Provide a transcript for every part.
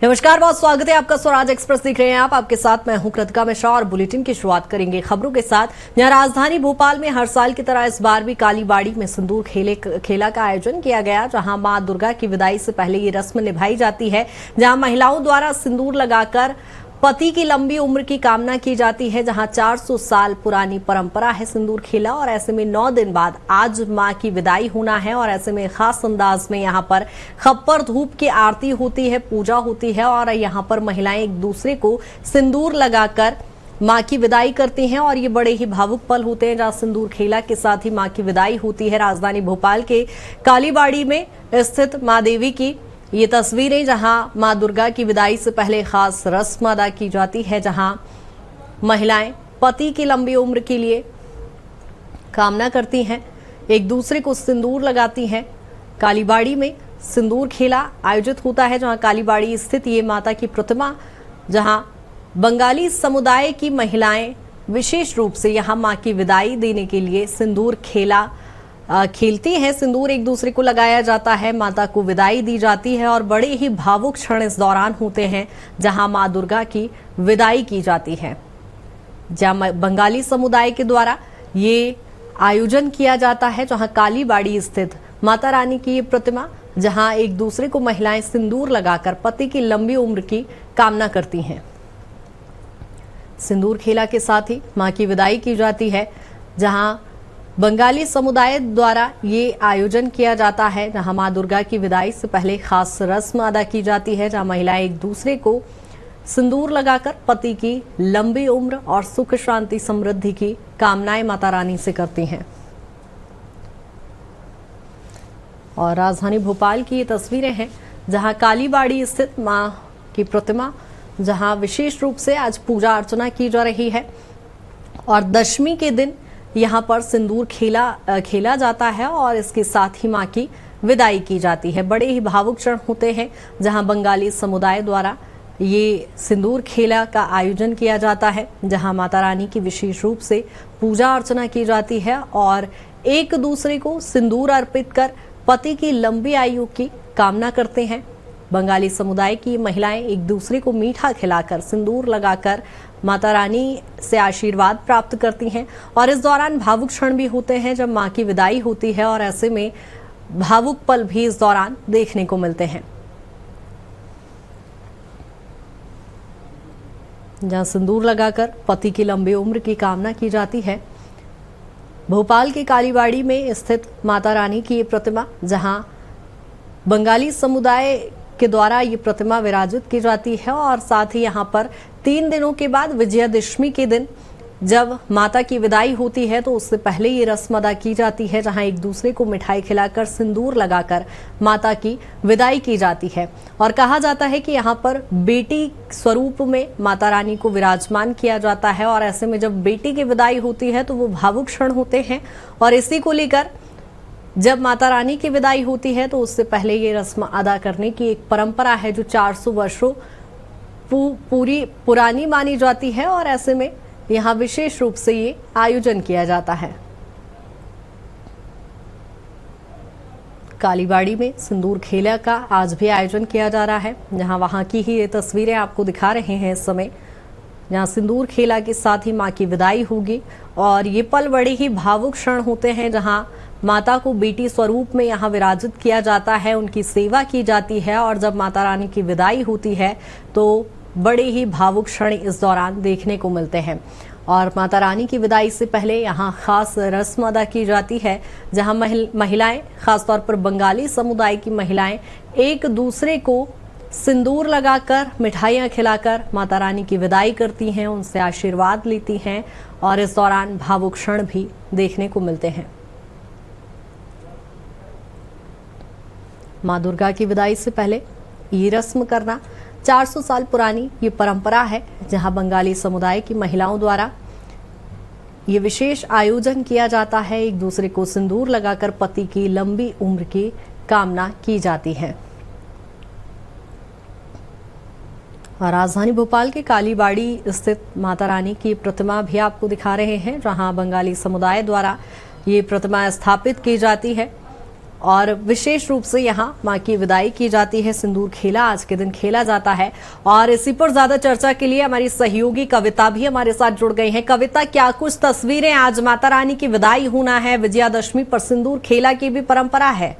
नमस्कार, बहुत स्वागत है आपका। स्वराज एक्सप्रेस देख रहे हैं आप। आपके साथ मैं हूं कृतिका मिश्रा और बुलेटिन की शुरुआत करेंगे खबरों के साथ। यहां राजधानी भोपाल में हर साल की तरह इस बार भी कालीबाड़ी में सिंदूर खेला का आयोजन किया गया, जहां मां दुर्गा की विदाई से पहले ये रस्म निभाई जाती है, जहां महिलाओं द्वारा सिंदूर लगाकर पति की लंबी उम्र की कामना की जाती है। जहां 400 साल पुरानी परंपरा है सिंदूर खेला, और ऐसे में 9 दिन बाद आज मां की विदाई होना है, और ऐसे में खास अंदाज में यहां पर खप्पर धूप की आरती होती है, पूजा होती है, और यहां पर महिलाएं एक दूसरे को सिंदूर लगाकर मां की विदाई करती हैं। और ये बड़े ही भावुक पल होते हैं जहां सिंदूर खेला के साथ ही मां की विदाई होती है। राजधानी भोपाल के कालीबाड़ी में स्थित मां देवी की ये तस्वीरें, जहां मां दुर्गा की विदाई से पहले खास रस्म अदा की जाती है, जहां महिलाएं पति की लंबी उम्र के लिए कामना करती हैं, एक दूसरे को सिंदूर लगाती हैं। कालीबाड़ी में सिंदूर खेला आयोजित होता है, जहां कालीबाड़ी स्थित ये माता की प्रतिमा, जहां बंगाली समुदाय की महिलाएं विशेष रूप से यहां मां की विदाई देने के लिए सिंदूर खेला खेलती हैं। सिंदूर एक दूसरे को लगाया जाता है, माता को विदाई दी जाती है, और बड़े ही भावुक क्षण इस दौरान होते हैं जहां मां दुर्गा की विदाई की जाती है। जहां बंगाली समुदाय के द्वारा ये आयोजन किया जाता है, जहां कालीबाड़ी स्थित माता रानी की ये प्रतिमा, जहां एक दूसरे को महिलाएं सिंदूर लगाकर पति की लंबी उम्र की कामना करती हैं। सिंदूर खेला के साथ ही मां की विदाई की जाती है, जहां बंगाली समुदाय द्वारा ये आयोजन किया जाता है, जहां मां दुर्गा की विदाई से पहले खास रस्म अदा की जाती है, जहां महिलाएं एक दूसरे को सिंदूर लगाकर पति की लंबी उम्र और सुख शांति समृद्धि की कामनाएं माता रानी से करती हैं। और राजधानी भोपाल की ये तस्वीरें हैं, जहां कालीबाड़ी स्थित मां की प्रतिमा, जहां विशेष रूप से आज पूजा अर्चना की जा रही है, और दशमी के दिन यहाँ पर सिंदूर खेला जाता है, और इसके साथ ही मां की विदाई की जाती है। बड़े ही भावुक क्षण होते हैं जहां बंगाली समुदाय द्वारा ये सिंदूर खेला का आयोजन किया जाता है, जहां माता रानी की विशेष रूप से पूजा अर्चना की जाती है, और एक दूसरे को सिंदूर अर्पित कर पति की लंबी आयु की कामना करते हैं। बंगाली समुदाय की महिलाएं एक दूसरे को मीठा खिलाकर सिंदूर लगाकर माता रानी से आशीर्वाद प्राप्त करती हैं। और इस दौरान भावुक क्षण भी होते हैं जब मां की विदाई होती है, और ऐसे में भावुक पल भी इस दौरान देखने को मिलते हैं, जहां सिंदूर लगाकर पति की लंबी उम्र की कामना की जाती है। भोपाल के कालीबाड़ी में स्थित माता रानी की ये प्रतिमा, जहां बंगाली समुदाय के द्वारा ये प्रतिमा विराजित की जाती है, और साथ ही यहाँ पर 3 दिनों के बाद विजयादशमी के दिन जब माता की विदाई होती है, तो उससे पहले ये रस्म अदा की जाती है, जहां एक दूसरे को मिठाई खिलाकर सिंदूर लगाकर माता की विदाई की जाती है। और कहा जाता है कि यहाँ पर बेटी स्वरूप में माता रानी को विराजमान किया जाता है, और ऐसे में जब बेटी की विदाई होती है तो वो भावुक क्षण होते हैं। और इसी को लेकर जब माता रानी की विदाई होती है तो उससे पहले ये रस्म अदा करने की एक परंपरा है, जो 400 वर्षों पुरानी मानी जाती है, और ऐसे में यहाँ विशेष रूप से ये आयोजन किया जाता है। कालीबाड़ी में सिंदूर खेला का आज भी आयोजन किया जा रहा है, जहां वहां की ही ये तस्वीरें आपको दिखा रहे हैं इस समय, जहां सिंदूर खेला के साथ ही मां की विदाई होगी। और ये पल बड़े ही भावुक क्षण होते हैं, जहां माता को बेटी स्वरूप में यहाँ विराजित किया जाता है, उनकी सेवा की जाती है, और जब माता रानी की विदाई होती है तो बड़े ही भावुक क्षण इस दौरान देखने को मिलते हैं। और माता रानी की विदाई से पहले यहाँ खास रस्म अदा की जाती है, जहाँ महिलाएं, खासतौर पर बंगाली समुदाय की महिलाएं एक दूसरे को सिंदूर लगाकर, मिठाइयाँ खिलाकर माता रानी की विदाई करती हैं, उनसे आशीर्वाद लेती हैं, और इस दौरान भावुक क्षण भी देखने को मिलते हैं। मां दुर्गा की विदाई से पहले ये रस्म करना 400 साल पुरानी ये परंपरा है, जहां बंगाली समुदाय की महिलाओं द्वारा ये विशेष आयोजन किया जाता है, एक दूसरे को सिंदूर लगाकर पति की लंबी उम्र की कामना की जाती है। और राजधानी भोपाल के कालीबाड़ी स्थित माता रानी की प्रतिमा भी आपको दिखा रहे हैं, जहां बंगाली समुदाय द्वारा ये प्रतिमा स्थापित की जाती है, और विशेष रूप से यहाँ मां की विदाई की जाती है। सिंदूर खेला आज के दिन खेला जाता है और इसी पर ज्यादा चर्चा के लिए हमारी सहयोगी कविता भी हमारे साथ जुड़ गई हैं। कविता, क्या कुछ तस्वीरें, आज माता रानी की विदाई होना है, विजयादशमी पर सिंदूर खेला की भी परंपरा है।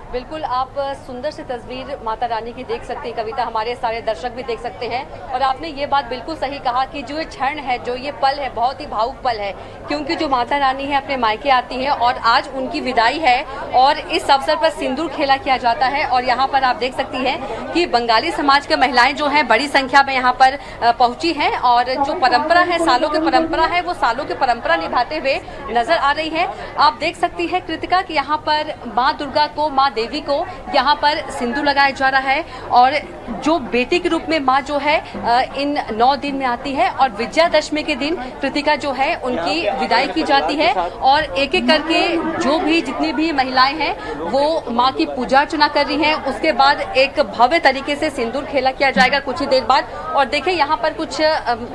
बिल्कुल, आप सुंदर सी तस्वीर माता रानी की देख सकते हैं कविता, हमारे सारे दर्शक भी देख सकते हैं। और आपने ये बात बिल्कुल सही कहा कि जो ये क्षण है, जो ये पल है, बहुत ही भावुक पल है, क्योंकि जो माता रानी है अपने मायके आती हैं और आज उनकी विदाई है और इस अवसर पर सिंदूर खेला किया जाता है। और यहाँ पर आप देख सकती हैं कि बंगाली समाज के महिलाएं जो हैं बड़ी संख्या में यहाँ पर पहुंची हैं और जो परंपरा है, सालों की परंपरा है, वो सालों की परंपरा निभाते हुए नजर आ रही है। आप देख सकती है कृतिका कि यहाँ पर माँ दुर्गा को, माँ देवी को यहाँ पर सिंदूर लगाया जा रहा है और जो बेटी के रूप में माँ जो है इन 9 दिन में आती है और विजयादशमी के दिन कृतिका जो है उनकी विदाई की जाती है। और एक एक करके जो भी जितनी भी महिलाएं हैं वो माँ की पूजा अर्चना कर रही हैं। उसके बाद एक भव्य तरीके से सिंदूर खेला किया जाएगा कुछ ही देर बाद। और देखिए यहाँ पर कुछ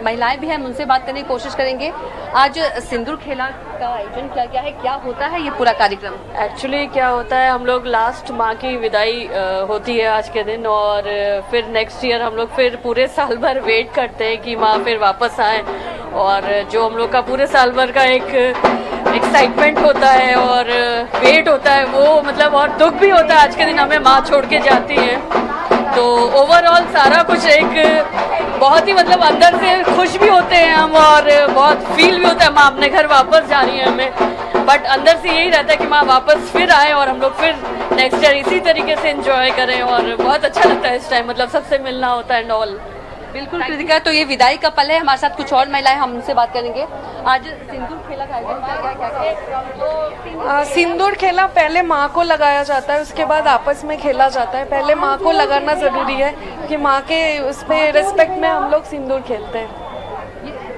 महिलाएं भी हैं, हम उनसे बात करने की कोशिश करेंगे। आज सिंदूर खेला का आयोजन किया गया है, क्या होता है ये पूरा कार्यक्रम? एक्चुअली क्या होता है, हम लोग लास्ट माँ की विदाई होती है आज के दिन और फिर नेक्स्ट ईयर हम लोग फिर पूरे साल भर वेट करते हैं कि माँ फिर वापस आए। और जो हम लोग का पूरे साल भर का एक एक्साइटमेंट होता है और वेट होता है, वो मतलब और दुख भी होता है आज के दिन हमें माँ छोड़ के जाती है। तो ओवरऑल सारा कुछ एक बहुत ही मतलब अंदर से खुश भी होते हैं हम और बहुत फील भी होता है माँ अपने घर वापस जा रही है हमें। बट अंदर से यही रहता है कि माँ वापस फिर आए और हम लोग फिर नेक्स्ट ईयर इसी तरीके से एंजॉय करें। और बहुत अच्छा लगता है इस टाइम, मतलब सबसे मिलना होता है एंड ऑल। बिल्कुल कृतिका, तो ये विदाई का पल है। हमारे साथ कुछ और महिलाएं, हम उनसे बात करेंगे। आज सिंदूर खेला का आयोजन किया गया, क्या सिंदूर खेला पहले माँ को लगाया जाता है, उसके बाद आपस में खेला जाता है। पहले माँ को लगाना जरूरी है कि माँ के उस पे रिस्पेक्ट में हम लोग सिंदूर खेलते हैं।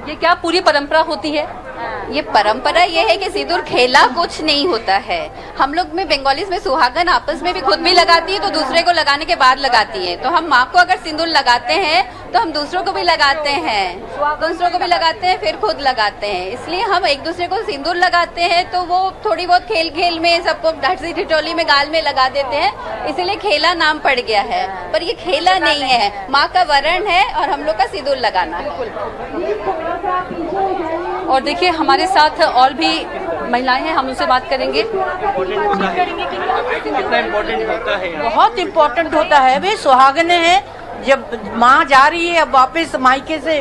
ये क्या पूरी परंपरा होती है? ये परंपरा ये है कि सिंदूर खेला कुछ नहीं होता है। हम लोग में बंगालीज में सुहागन आपस में भी खुद भी लगाती है तो दूसरे को लगाने के बाद लगाती है। तो हम माँ को अगर सिंदूर लगाते हैं तो हम दूसरों को भी लगाते हैं, दूसरों को भी लगाते हैं, फिर खुद लगाते हैं। इसलिए हम एक दूसरे को सिंदूर लगाते हैं तो वो थोड़ी बहुत खेल खेल में सबको ढटसी ठिठोली में गाल में लगा देते हैं, इसलिए खेला नाम पड़ गया है। पर ये खेला नहीं है, माँ का वरण है और हम लोग का सिंदूर लगाना। और देखिए हमारे साथ और भी महिलाएं हैं, हम उनसे बात करेंगे। कितना इम्पोर्टेंट होता है? बहुत इम्पोर्टेंट होता है। वे सुहागने हैं, जब माँ जा रही है अब वापस मायके से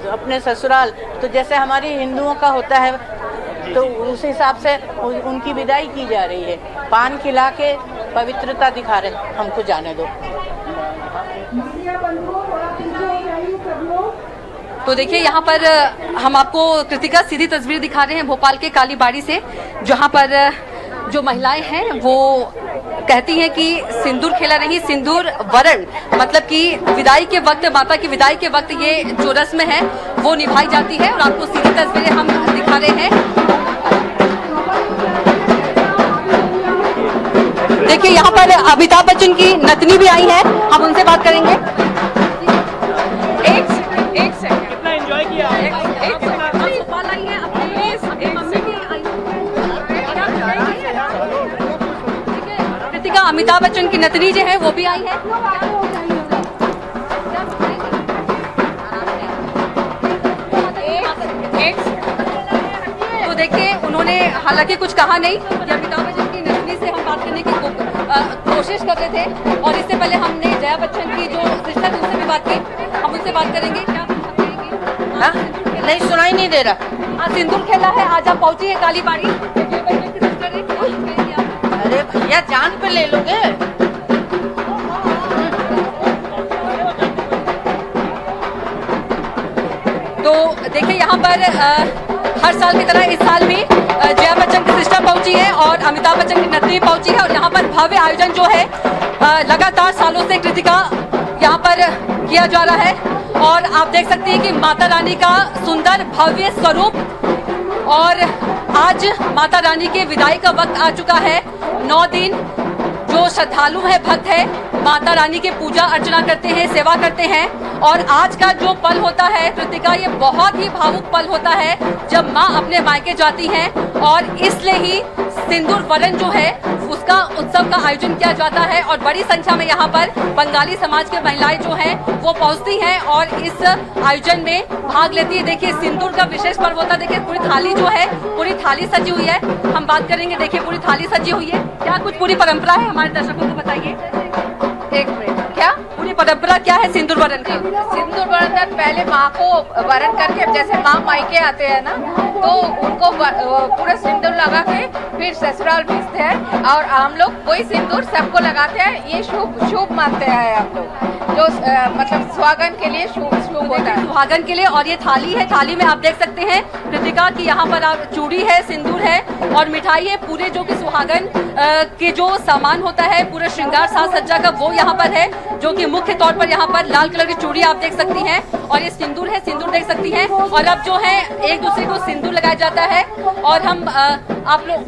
अपने ससुराल, तो जैसे हमारे हिंदुओं का होता है तो उस हिसाब से उनकी विदाई की जा रही है। पान खिला के पवित्रता दिखा रहे, हमको जाने दो। तो देखिए यहाँ पर हम आपको कृतिका सीधी तस्वीर दिखा रहे हैं भोपाल के कालीबाड़ी से, जहाँ पर जो महिलाएं हैं वो कहती हैं कि सिंदूर खेला नहीं, सिंदूर वरण, मतलब कि विदाई के वक्त, माता की विदाई के वक्त ये जो रस्म है वो निभाई जाती है। और आपको सीधी तस्वीरें हम दिखा रहे हैं। देखिए यहाँ पर अमिताभ बच्चन की नतनी भी आई है, हम उनसे बात करेंगे। एक सेकंड, कितना एंजॉय किया? कृतिका, अमिताभ बच्चन की नतनी जो है वो भी आई है। तो देखिए उन्होंने हालांकि कुछ कहा नहीं, कि अमिताभ बच्चन की नतनी से हम बात करने की कोशिश कर रहे थे। और इससे पहले हमने जया बच्चन की जो सिस्टर है उनसे भी बात की, हम उनसे बात करेंगे। क्या नहीं, सुनाई नहीं दे रहा। आज सिंदूर खेला है, आज आप पहुंची है कालीबाड़ी। अरे भैया, जान पे ले लोगे। तो देखिए यहाँ पर हर साल की तरह इस साल भी जया बच्चन की सिस्टर पहुंची है और अमिताभ बच्चन की नतनी पहुंची है। और यहाँ पर भव्य आयोजन जो है लगातार सालों से कृतिका यहाँ पर किया जा रहा है। और आप देख सकते हैं कि माता रानी का सुंदर भव्य स्वरूप। और आज माता रानी के विदाई का वक्त आ चुका है। 9 दिन जो श्रद्धालु है, भक्त है, माता रानी की पूजा अर्चना करते हैं, सेवा करते हैं। और आज का जो पल होता है कृतिका, ये बहुत ही भावुक पल होता है जब माँ अपने मायके जाती हैं और इसलिए ही सिंदूर वरण जो है उसका उत्सव का आयोजन किया जाता है और बड़ी संख्या में यहाँ पर बंगाली समाज के महिलाएं जो हैं वो पहुँचती हैं और इस आयोजन में भाग लेती है। देखिए सिंदूर का विशेष पर्व होता है। देखिए पूरी थाली जो है, पूरी थाली सजी हुई है। हम बात करेंगे, देखिए पूरी थाली सजी हुई है। क्या कुछ पूरी परंपरा है, हमारे दर्शकों को बताइए। एक मिनट, क्या पूरी परंपरा क्या है सिंदूर वरण की? सिंदूर वरण तक पहले माँ को वरण करके, जैसे माँ मायके आते हैं ना, तो उनको पूरा सिंदूर लगा के फिर ससुराल भेजते हैं और हम लोग वही सिंदूर सबको लगाते हैं। ये शुभ मानते हैं हम लोग, जो मतलब सुहागन के लिए शुभ होता है, सुहागन के लिए। और ये थाली है, थाली में आप देख सकते हैं कृतिका की यहाँ पर आप चूड़ी है, सिंदूर है और मिठाई है। पूरे जो कि सुहागन के जो सामान होता है, पूरे श्रृंगार साज सज्जा का, वो यहाँ पर है, जो कि मुख्य तौर पर यहाँ पर लाल कलर की चूड़ी आप देख सकती हैं और ये सिंदूर है, सिंदूर देख सकती हैं। और अब जो है एक दूसरे को सिंदूर लगाया जाता है और हम आप लोग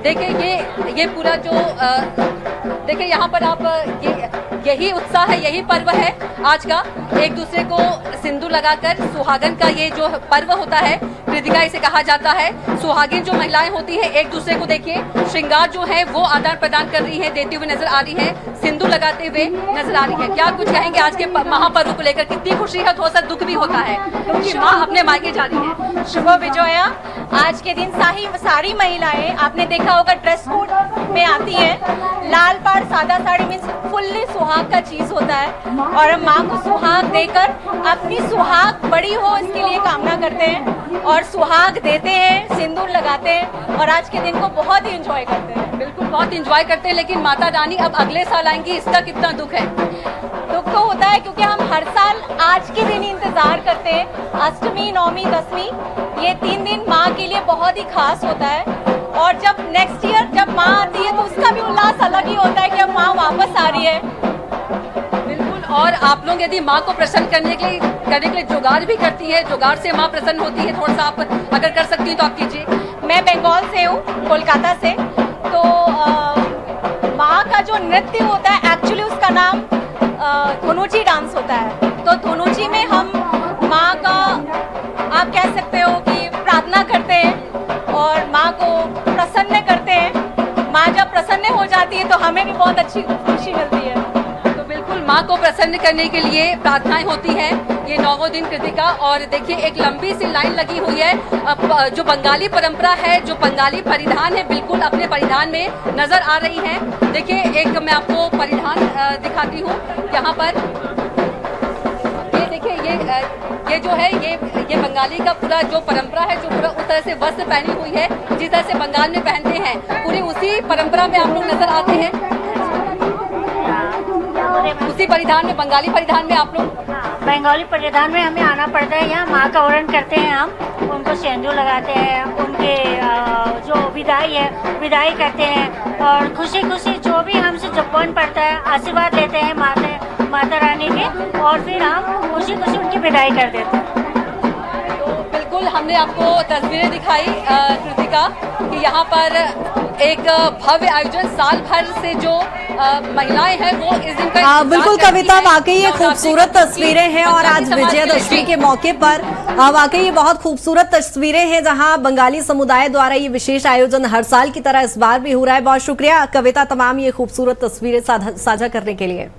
देखिए ये पूरा जो देखिए यहाँ पर आप यही उत्साह है, यही पर्व है आज का, एक दूसरे को सिंदूर लगाकर सुहागन का ये जो पर्व होता है कृतिका इसे कहा जाता है। सुहागिन जो महिलाएं होती हैं एक दूसरे को देखिए श्रृंगार जो है वो आदान प्रदान कर रही है, देती हुई नजर आ रही है, सिंदूर लगाते हुए नजर आ रही है। क्या कुछ कहेंगे आज के महापर्व को लेकर? कितनी खुशी है, थोड़ा सा दुख भी होता है क्योंकि माँ अपने मायके जा रही है। शुभ विजया, आज के दिन सारी महिलाएं आपने देखा होगा ड्रेस कोड में आती हैं। लाल पाड़ सादा साड़ी मीन्स फुल्ली सुहाग का चीज होता है और हम माँ को सुहाग देकर अपनी सुहाग बड़ी हो इसके लिए कामना करते हैं और सुहाग देते हैं, सिंदूर लगाते हैं और आज के दिन को बहुत ही एंजॉय करते हैं। बिल्कुल बहुत एंजॉय करते हैं, लेकिन माता रानी अब अगले साल आएंगी, इसका कितना दुख है? दुख तो होता है क्योंकि हम हर साल आज के दिन इंतजार करते हैं। अष्टमी, नवमी, दसवीं, ये 3 दिन माँ के लिए बहुत ही खास होता है और जब नेक्स्ट ईयर जब माँ आती है तो उसका भी उल्लास अलग ही होता है कि अब माँ वापस आ रही है। बिल्कुल। और आप लोग यदि माँ को प्रसन्न करने के लिए जुगाड़ भी करती है, जुगाड़ से माँ प्रसन्न होती है, थोड़ा सा आप अगर कर सकती हैं तो आप कीजिए। मैं बंगाल से हूँ, कोलकाता से। तो माँ का जो नृत्य होता है एक्चुअली उसका नाम धनुची डांस होता है। तो धनुची में हम माँ का आप कह सकते हो कि प्रार्थना करते हैं और माँ को प्रसन्न करते हैं। माँ जब प्रसन्न हो जाती है तो हमें भी बहुत अच्छी खुशी मिलती है। तो बिल्कुल माँ को प्रसन्न करने के लिए प्रार्थनाएं होती हैं ये 9 दिन कृतिका। और देखिए एक लंबी सी लाइन लगी हुई है। जो बंगाली परंपरा है, जो बंगाली परिधान है, बिल्कुल अपने परिधान में नजर आ रही है। देखिए एक मैं आपको परिधान दिखाती हूँ यहाँ पर। ये देखिए ये जो है ये बंगाली का पूरा जो परंपरा है, जो पूरा उस तरह से वस्त्र पहनी हुई है जिस तरह से बंगाल में पहनते हैं, पूरी उसी परंपरा में आप लोग नजर आते हैं, उसी परिधान में, बंगाली परिधान में आप लोग। बंगाली परिधान में हमें आना पड़ता है। यहाँ माँ का वरण करते हैं, हम उनको सिंदूर लगाते हैं, उनके जो विदाई करते हैं और खुशी खुशी जो भी हमसे जपवन पड़ता है आशीर्वाद लेते हैं माता रानी के और फिर हम खुशी खुशी उनकी विदाई कर देते हैं। तो बिल्कुल हमने आपको तस्वीरें दिखाई कृतिका कि यहाँ पर एक भव्य आयोजन, साल भर से जो महिलाएं हैं वो इस दिन का बिल्कुल कविता, वाकई ये खूबसूरत तस्वीरें हैं और आज विजयदशमी के मौके पर वाकई ये बहुत खूबसूरत तस्वीरें हैं जहां बंगाली समुदाय द्वारा ये विशेष आयोजन हर साल की तरह इस बार भी हो रहा है। बहुत शुक्रिया कविता तमाम ये खूबसूरत तस्वीरें साझा करने के लिए।